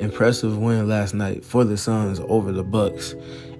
impressive win last night for the Suns over the Bucks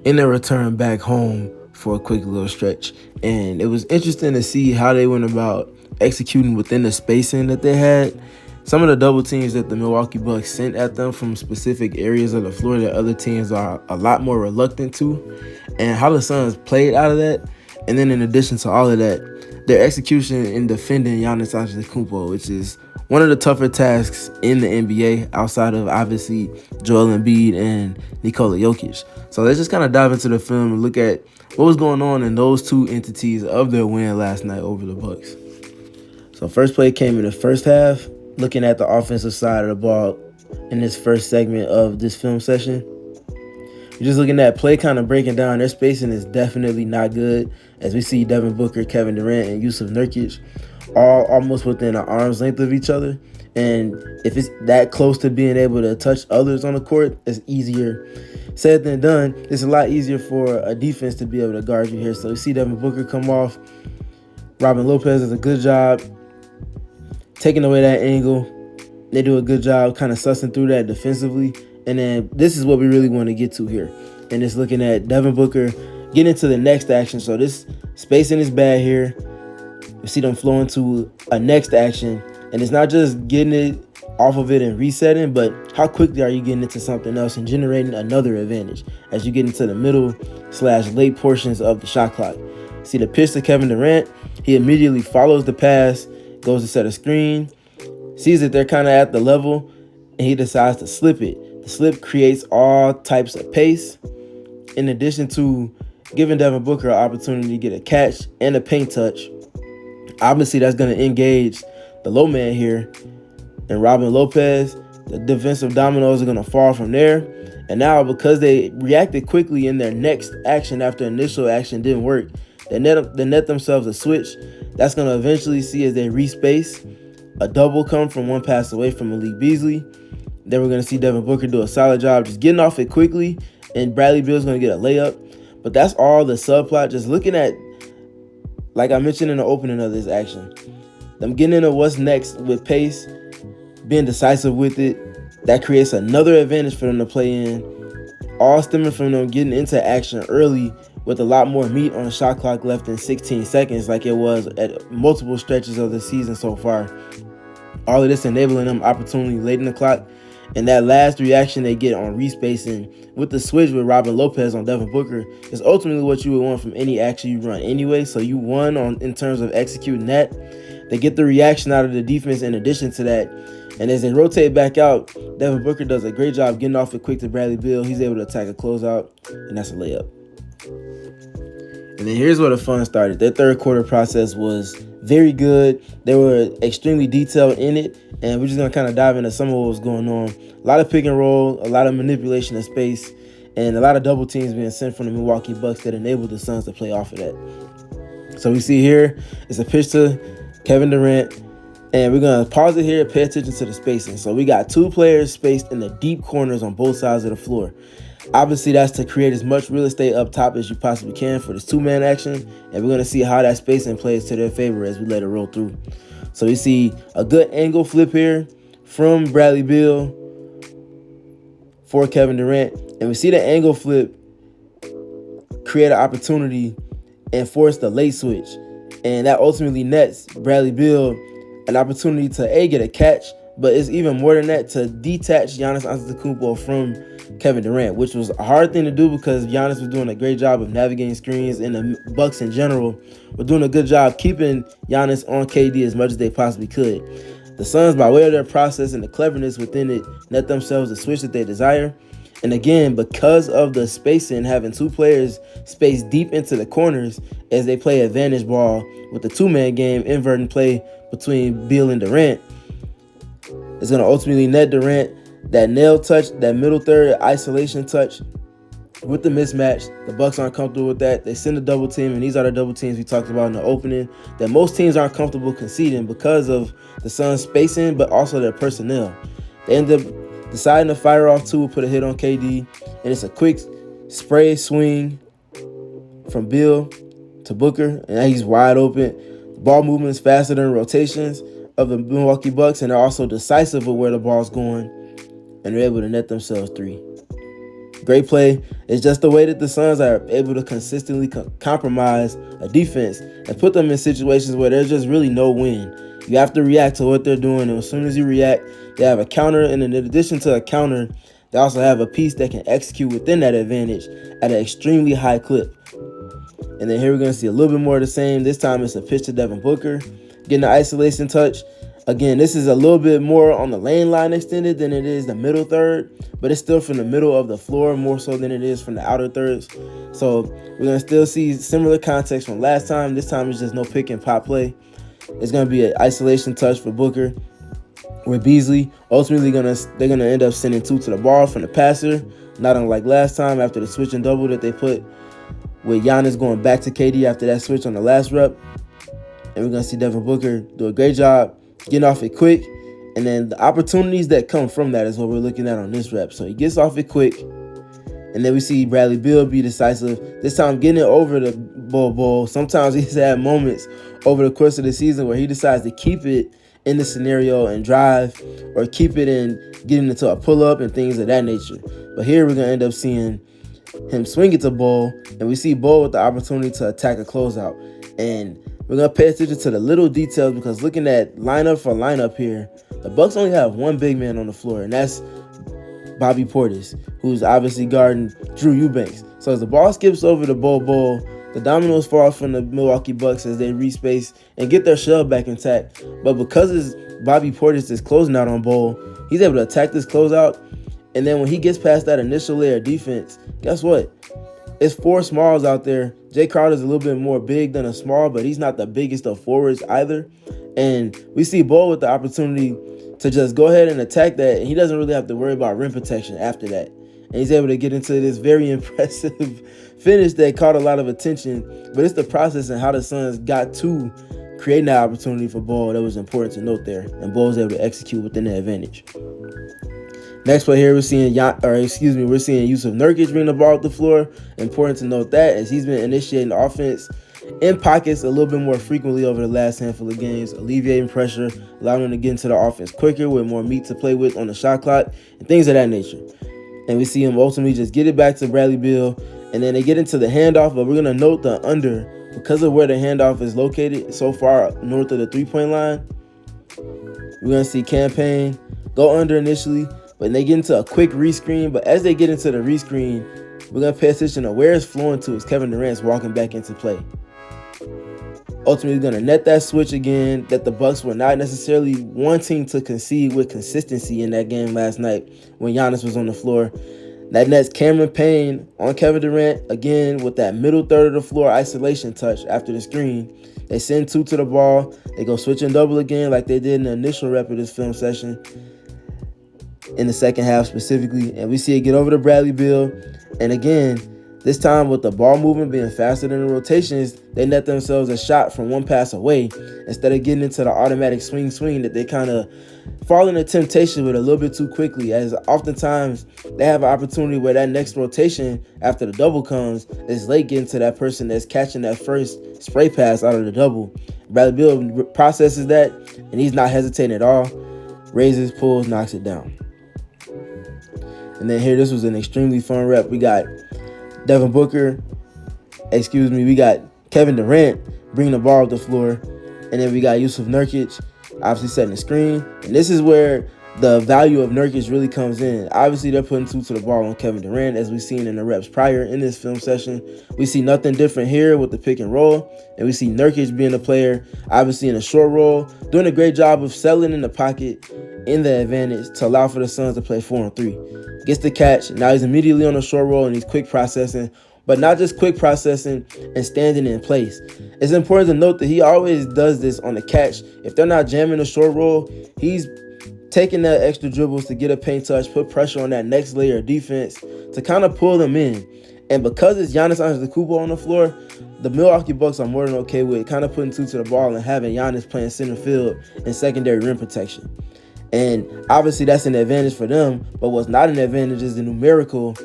in their return back home for a quick little stretch. And it was interesting to see how they went about executing within the spacing that they had. Some of the double teams that the Milwaukee Bucks sent at them from specific areas of the floor that other teams are a lot more reluctant to, and how the Suns played out of that. And then in addition to all of that, their execution in defending Giannis Antetokounmpo, which is one of the tougher tasks in the NBA outside of obviously Joel Embiid and Nikola Jokic. So let's just kind of dive into the film and look at what was going on in those two entities of their win last night over the Bucks. So first play came in the first half. Looking at the offensive side of the ball in this first segment of this film session, you're just looking at play kind of breaking down. Their spacing is definitely not good, as we see Devin Booker, Kevin Durant, and Jusuf Nurkic all almost within an arm's length of each other. And if it's that close to being able to touch others on the court, it's easier said than done. It's a lot easier for a defense to be able to guard you here. So you see Devin Booker come off. Robin Lopez does a good job taking away that angle. They do a good job kind of sussing through that defensively. And then this is what we really want to get to here. And it's looking at Devin Booker getting into the next action. So this spacing is bad here. You see them flowing to a next action. And it's not just getting it off of it and resetting, but how quickly are you getting into something else and generating another advantage as you get into the middle/late portions of the shot clock. See the pitch to Kevin Durant. He immediately follows the pass, goes to set a screen, sees that they're kind of at the level, and he decides to slip it. The slip creates all types of pace, in addition to giving Devin Booker an opportunity to get a catch and a paint touch. Obviously, that's going to engage the low man here, and Robin Lopez. The defensive dominoes are going to fall from there. And now, because they reacted quickly in their next action after initial action didn't work, they net themselves a switch. That's going to eventually see, as they respace, a double come from one pass away from Malik Beasley. Then we're going to see Devin Booker do a solid job just getting off it quickly, and Bradley Beal's going to get a layup. But that's all the subplot. Just looking at, like I mentioned in the opening of this action, them getting into what's next with pace, being decisive with it. That creates another advantage for them to play in, all stemming from them getting into action early with a lot more meat on the shot clock left than 16 seconds like it was at multiple stretches of the season so far. All of this enabling them opportunity late in the clock. And that last reaction they get on respacing with the switch with Robin Lopez on Devin Booker is ultimately what you would want from any action you run anyway. So you won in terms of executing that. They get the reaction out of the defense in addition to that. And as they rotate back out, Devin Booker does a great job getting off it quick to Bradley Beal. He's able to attack a closeout, and that's a layup. And then here's where the fun started. Their third quarter process was very good. They were extremely detailed in it, and we're just going to kind of dive into some of what was going on. A lot of pick and roll, a lot of manipulation of space, and a lot of double teams being sent from the Milwaukee Bucks that enabled the Suns to play off of that. So we see here, it's a pitch to Kevin Durant, and we're going to pause it here and pay attention to the spacing. So we got two players spaced in the deep corners on both sides of the floor. Obviously, that's to create as much real estate up top as you possibly can for this two-man action, and we're going to see how that spacing plays to their favor as we let it roll through. So we see a good angle flip here from Bradley Beal for Kevin Durant, and we see the angle flip create an opportunity and force the late switch, and that ultimately nets Bradley Beal an opportunity to get a catch, but it's even more than that, to detach Giannis Antetokounmpo from Kevin Durant, which was a hard thing to do because Giannis was doing a great job of navigating screens, and the Bucks in general were doing a good job keeping Giannis on KD as much as they possibly could. The Suns, by way of their process and the cleverness within it, net themselves the switch that they desire. And again, because of the spacing, having two players spaced deep into the corners as they play advantage ball with the two-man game, inverting play between Beal and Durant, it's going to ultimately net Durant that nail touch, that middle third isolation touch with the mismatch. The Bucks aren't comfortable with that. They send a double team, and these are the double teams we talked about in the opening that most teams aren't comfortable conceding because of the Suns' spacing, but also their personnel. They end up deciding to fire off two, put a hit on KD, and it's a quick spray swing from Beal to Booker, and he's wide open. The ball movement is faster than rotations of the Milwaukee Bucks, and they're also decisive with where the ball's going. and they're able to net themselves 3. Great play. It's just the way that the Suns are able to consistently compromise a defense and put them in situations where there's just really no win. You have to react to what they're doing, and as soon as you react, they have a counter, and in addition to a counter, they also have a piece that can execute within that advantage at an extremely high clip. And then here we're going to see a little bit more of the same. This time it's a pitch to Devin Booker, getting the isolation touch. Again, this is a little bit more on the lane line extended than it is the middle third, but it's still from the middle of the floor more so than it is from the outer thirds. So we're going to still see similar context from last time. This time it's just no pick and pop play. It's going to be an isolation touch for Booker with Beasley. Ultimately, they're going to end up sending 2 to the ball from the passer, not unlike last time after the switch and double that they put with Giannis going back to KD after that switch on the last rep. And we're going to see Devin Booker do a great job getting off it quick, and then the opportunities that come from that is what we're looking at on this rep. So he gets off it quick, and then we see Bradley Beal be decisive, this time getting it over the Bull. Sometimes he's had moments over the course of the season where he decides to keep it in the scenario and drive, or keep it in getting into a pull-up and things of that nature. But here we're going to end up seeing him swing it to Bull, and we see Bull with the opportunity to attack a closeout. And we're going to pay attention to the little details, because looking at lineup for lineup here, the Bucks only have one big man on the floor, and that's Bobby Portis, who's obviously guarding Drew Eubanks. So as the ball skips over the Bull, the dominoes fall from the Milwaukee Bucks as they respace and get their shell back intact. But because Bobby Portis is closing out on Bull, he's able to attack this closeout. And then when he gets past that initial layer of defense, guess what? It's 4 smalls out there. Jay Crowder's a little bit more big than a small, but he's not the biggest of forwards either. And we see Bull with the opportunity to just go ahead and attack that, and he doesn't really have to worry about rim protection after that. And he's able to get into this very impressive finish that caught a lot of attention. But it's the process and how the Suns got to creating that opportunity for Bull that was important to note there. And Bull was able to execute within the advantage. Next play here, we're seeing Yusuf Nurkic bring the ball up the floor. Important to note that, as he's been initiating the offense in pockets a little bit more frequently over the last handful of games, alleviating pressure, allowing him to get into the offense quicker with more meat to play with on the shot clock and things of that nature. And we see him ultimately just get it back to Bradley Beal, and then they get into the handoff, but we're going to note the under because of where the handoff is located so far north of the three-point line. We're going to see Campaign go under initially, but they get into a quick rescreen. But as they get into the rescreen, we're going to pay attention to where it's flowing to as Kevin Durant's walking back into play. Ultimately going to net that switch again that the Bucks were not necessarily wanting to concede with consistency in that game last night when Giannis was on the floor. That nets Cameron Payne on Kevin Durant again with that middle third of the floor isolation touch after the screen. They send 2 to the ball. They go switch and double again like they did in the initial rep of this film session in the second half specifically. And we see it get over to Bradley Beal. And again, this time with the ball movement being faster than the rotations, they net themselves a shot from one pass away instead of getting into the automatic swing that they kind of fall into temptation with a little bit too quickly, as oftentimes they have an opportunity where that next rotation after the double comes is late getting to that person that's catching that first spray pass out of the double. Bradley Beal processes that, and he's not hesitating at all. Raises, pulls, knocks it down. And then here, this was an extremely fun rep. We got Devin Booker, we got Kevin Durant bringing the ball up the floor. And then we got Yusuf Nurkic obviously setting the screen. And this is where the value of Nurkic really comes in. Obviously, they're putting 2 to the ball on Kevin Durant, as we've seen in the reps prior in this film session. We see nothing different here with the pick and roll. And we see Nurkic being a player, obviously in a short roll, doing a great job of settling in the pocket in the advantage to allow for the Suns to play 4-on-3. Gets the catch. Now he's immediately on a short roll, and he's quick processing. But not just quick processing and standing in place. It's important to note that he always does this on the catch. If they're not jamming a short roll, he's taking that extra dribbles to get a paint touch, put pressure on that next layer of defense to kind of pull them in. And because it's Giannis Antetokounmpo on the floor, the Milwaukee Bucks are more than okay with kind of putting 2 to the ball and having Giannis playing center field and secondary rim protection. And obviously that's an advantage for them, but what's not an advantage is the numerical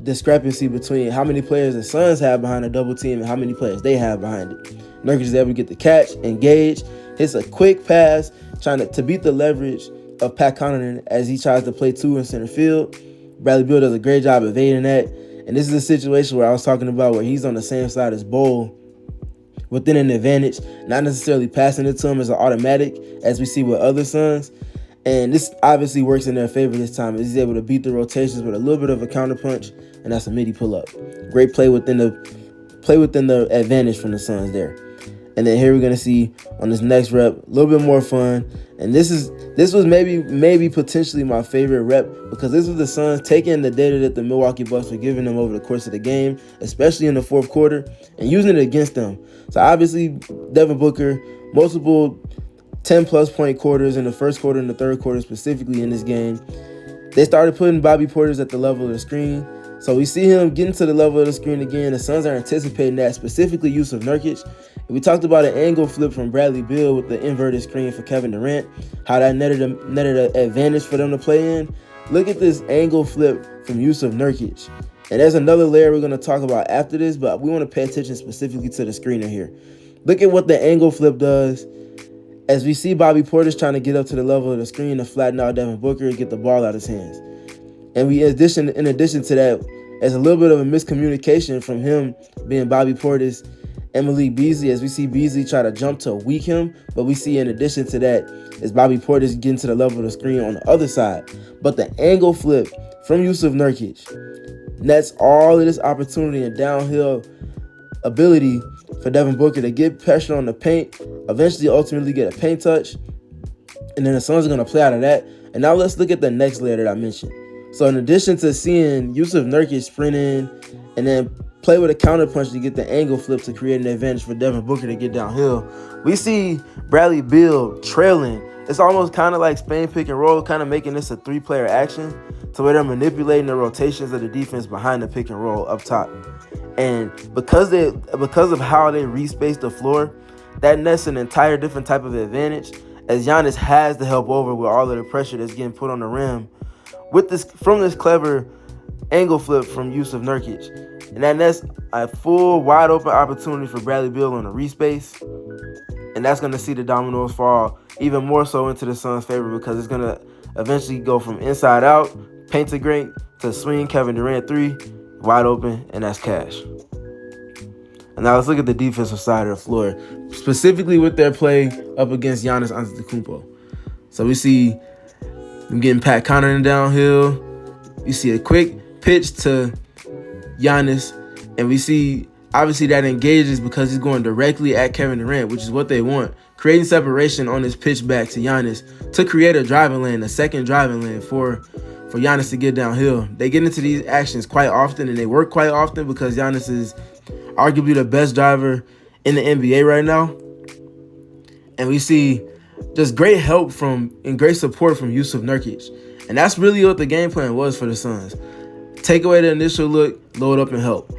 discrepancy between how many players the Suns have behind a double team and how many players they have behind it. Nurkic is able to get the catch, engage, hits a quick pass, trying to beat the leverage of Pat Connaughton as he tries to play two in center field. Bradley Beal does a great job evading that. And this is a situation where I was talking about where he's on the same side as Bowl within an advantage, not necessarily passing it to him as an automatic as we see with other Suns. And this obviously works in their favor this time, as he's able to beat the rotations with a little bit of a counterpunch, and that's a midi pull-up. Great play within the advantage from the Suns there. And then here we're gonna see on this next rep a little bit more fun. And this was maybe potentially my favorite rep, because this was the Suns taking the data that the Milwaukee Bucks were giving them over the course of the game, especially in the fourth quarter, and using it against them. So obviously Devin Booker, multiple 10-plus point quarters in the first quarter and the third quarter specifically in this game. They started putting Bobby Portis at the level of the screen. So we see him getting to the level of the screen again. The Suns are anticipating that, specifically Jusuf Nurkic. And we talked about an angle flip from Bradley Beal with the inverted screen for Kevin Durant, how that netted an advantage for them to play in. Look at this angle flip from Jusuf Nurkic. And there's another layer we're going to talk about after this, but we want to pay attention specifically to the screener here. Look at what the angle flip does as we see Bobby Portis trying to get up to the level of the screen to flatten out Devin Booker and get the ball out of his hands. And in addition to that, there's a little bit of a miscommunication from him being Bobby Portis and Malik Beasley, as we see Beasley try to jump to weak him. But we see in addition to that is Bobby Portis getting to the level of the screen on the other side. But the angle flip from Jusuf Nurkic nets all of this opportunity and downhill ability for Devin Booker to get pressure on the paint, eventually ultimately get a paint touch. And then the Suns are going to play out of that. And now let's look at the next layer that I mentioned. So in addition to seeing Jusuf Nurkic sprint in and then play with a counterpunch to get the angle flip to create an advantage for Devin Booker to get downhill, we see Bradley Beal trailing. It's almost kind of like Spain pick and roll, kind of making this a three-player action to where they're manipulating the rotations of the defense behind the pick and roll up top. And because of how they respace the floor, that nets an entire different type of advantage, as Giannis has to help over with all of the pressure that's getting put on the rim with this clever angle flip from Jusuf Nurkic. And that nets a full wide open opportunity for Bradley Beal on the respace. And that's going to see the dominoes fall even more so into the Suns' favor, because it's going to eventually go from inside out, paint to great, to swing Kevin Durant three, wide open, and that's cash. And now let's look at the defensive side of the floor, specifically with their play up against Giannis Antetokounmpo. So we see them getting Pat Connaughton downhill. You see a quick pitch to Giannis, and we see obviously that engages because he's going directly at Kevin Durant, which is what they want, creating separation on this pitch back to Giannis to create a driving lane, a second driving lane for Giannis to get downhill. They get into these actions quite often, and they work quite often because Giannis is arguably the best driver in the NBA right now. And we see just great help and great support from Jusuf Nurkic. And that's really what the game plan was for the Suns. Take away the initial look, load up and help.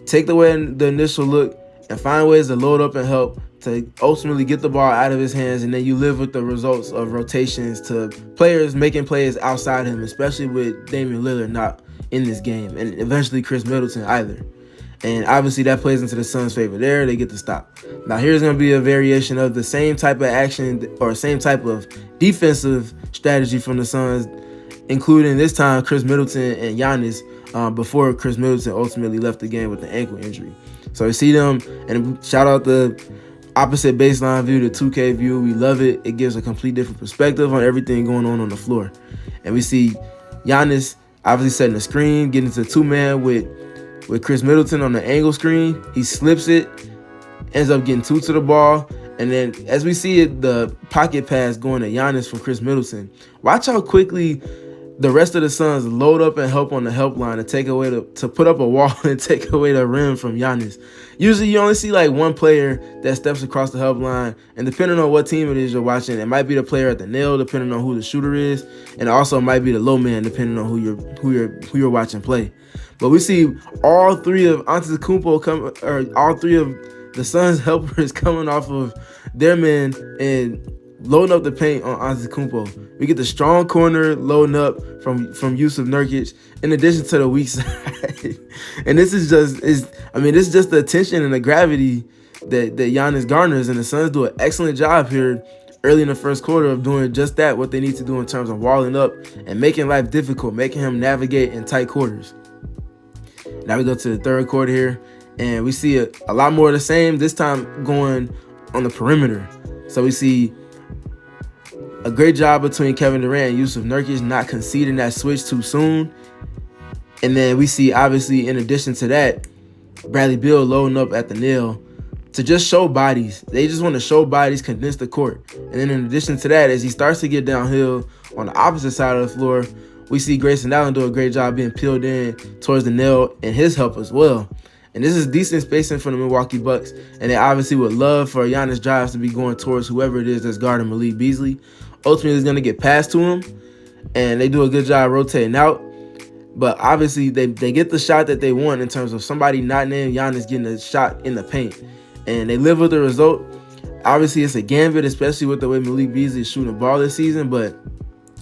Take away the initial look and find ways to load up and help to ultimately get the ball out of his hands, and then you live with the results of rotations to players making plays outside him, especially with Damian Lillard not in this game, and eventually Chris Middleton either. And obviously that plays into the Suns' favor there. They get the stop. Now here's going to be a variation of the same type of action or same type of defensive strategy from the Suns, including this time Chris Middleton and Giannis before Chris Middleton ultimately left the game with an ankle injury. So you see them, and shout out the opposite baseline view, the 2K view. We love it. It gives a complete different perspective on everything going on the floor. And we see Giannis obviously setting the screen, getting to two-man with Chris Middleton on the angle screen. He slips it, ends up getting two to the ball. And then as we see it, the pocket pass going to Giannis from Chris Middleton. Watch how quickly the rest of the Suns load up and help on the help line to put up a wall and take away the rim from Giannis. Usually you only see like one player that steps across the help line, and depending on what team it is you're watching, it might be the player at the nail depending on who the shooter is, and also might be the low man depending on who you're watching play. But we see all three of Antetokounmpo all three of the Suns helpers coming off of their men and loading up the paint on Antetokounmpo. We get the strong corner loading up from Jusuf Nurkic, in addition to the weak side. And this is just the attention and the gravity that Giannis garners, and the Suns do an excellent job here early in the first quarter of doing just that, what they need to do in terms of walling up and making life difficult, making him navigate in tight quarters. Now we go to the third quarter here, and we see a lot more of the same, this time going on the perimeter. So we see a great job between Kevin Durant and Yusuf Nurkic not conceding that switch too soon. And then we see, obviously, in addition to that, Bradley Beal loading up at the nail to just show bodies. They just want to show bodies, condense the court. And then in addition to that, as he starts to get downhill on the opposite side of the floor, we see Grayson Allen do a great job being peeled in towards the nail and his help as well. And this is decent spacing for the Milwaukee Bucks. And they obviously would love for Giannis drives to be going towards whoever it is that's guarding Malik Beasley. Ultimately, it's going to get passed to him. And they do a good job rotating out. But obviously, they get the shot that they want in terms of somebody not named Giannis getting a shot in the paint. And they live with the result. Obviously, it's a gambit, especially with the way Malik Beasley is shooting the ball this season. But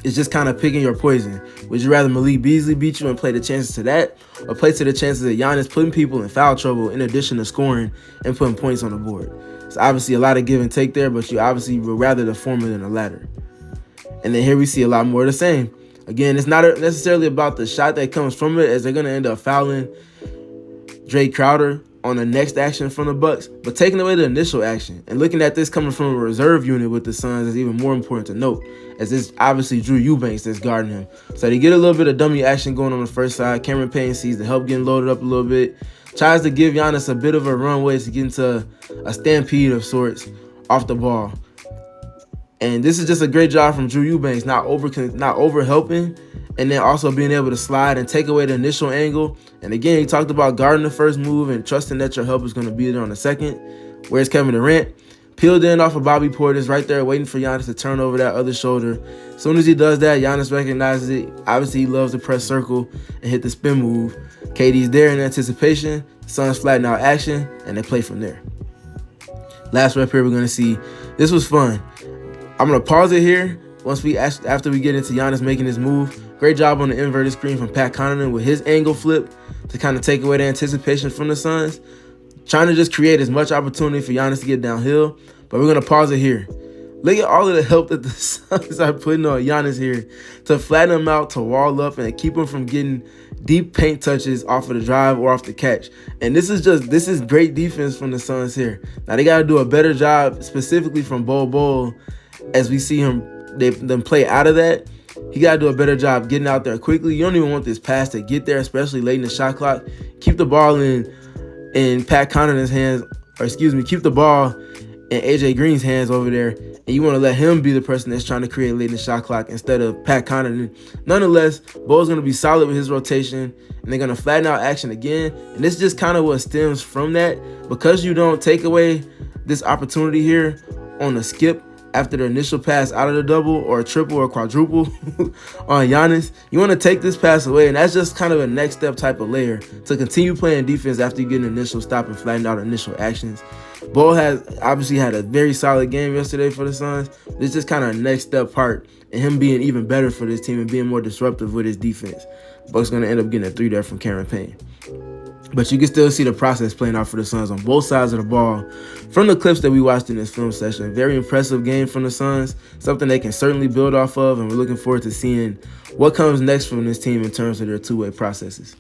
it's just kind of picking your poison. Would you rather Malik Beasley beat you and play the chances to that, or play to the chances of Giannis putting people in foul trouble in addition to scoring and putting points on the board? It's obviously a lot of give and take there, but you obviously would rather the former than the latter. And then here we see a lot more of the same. Again, it's not necessarily about the shot that comes from it, as they're going to end up fouling Jay Crowder on the next action from the Bucks, but taking away the initial action. And looking at this coming from a reserve unit with the Suns is even more important to note, as it's obviously Drew Eubanks that's guarding him. So they get a little bit of dummy action going on the first side. Cameron Payne sees the help getting loaded up a little bit, tries to give Giannis a bit of a runway to get into a stampede of sorts off the ball. And this is just a great job from Drew Eubanks, not over helping, and then also being able to slide and take away the initial angle. And again, he talked about guarding the first move and trusting that your help is going to be there on the second. Whereas Kevin Durant peeled in off of Bobby Portis right there, waiting for Giannis to turn over that other shoulder. As soon as he does that, Giannis recognizes it. Obviously, he loves to press circle and hit the spin move. KD's there in anticipation. Suns flatten out action, and they play from there. Last rep here, we're going to see. This was fun. I'm going to pause it here after we get into Giannis making his move. Great job on the inverted screen from Pat Connaughton with his angle flip to kind of take away the anticipation from the Suns. Trying to just create as much opportunity for Giannis to get downhill. But we're going to pause it here. Look at all of the help that the Suns are putting on Giannis here to flatten him out, to wall up, and keep him from getting deep paint touches off of the drive or off the catch. And this is great defense from the Suns here. Now they got to do a better job, specifically from Bol, as we see them play out of that. He got to do a better job getting out there quickly. You don't even want this pass to get there, especially late in the shot clock. Keep the ball in Pat Connaughton's hands, keep the ball in AJ Green's hands over there. And you want to let him be the person that's trying to create late in the shot clock instead of Pat Connaughton. Nonetheless, Bo's going to be solid with his rotation, and they're going to flatten out action again. And this is just kind of what stems from that. Because you don't take away this opportunity here on the skip after the initial pass out of the double or a triple or quadruple on Giannis, you want to take this pass away, and that's just kind of a next step type of layer to continue playing defense after you get an initial stop and flatten out initial actions. Bo has obviously had a very solid game yesterday for the Suns. This is just kind of a next step part in him being even better for this team and being more disruptive with his defense. Bucks going to end up getting a 3 there from Cameron Payne. But you can still see the process playing out for the Suns on both sides of the ball from the clips that we watched in this film session. Very impressive game from the Suns, something they can certainly build off of, and we're looking forward to seeing what comes next from this team in terms of their two-way processes.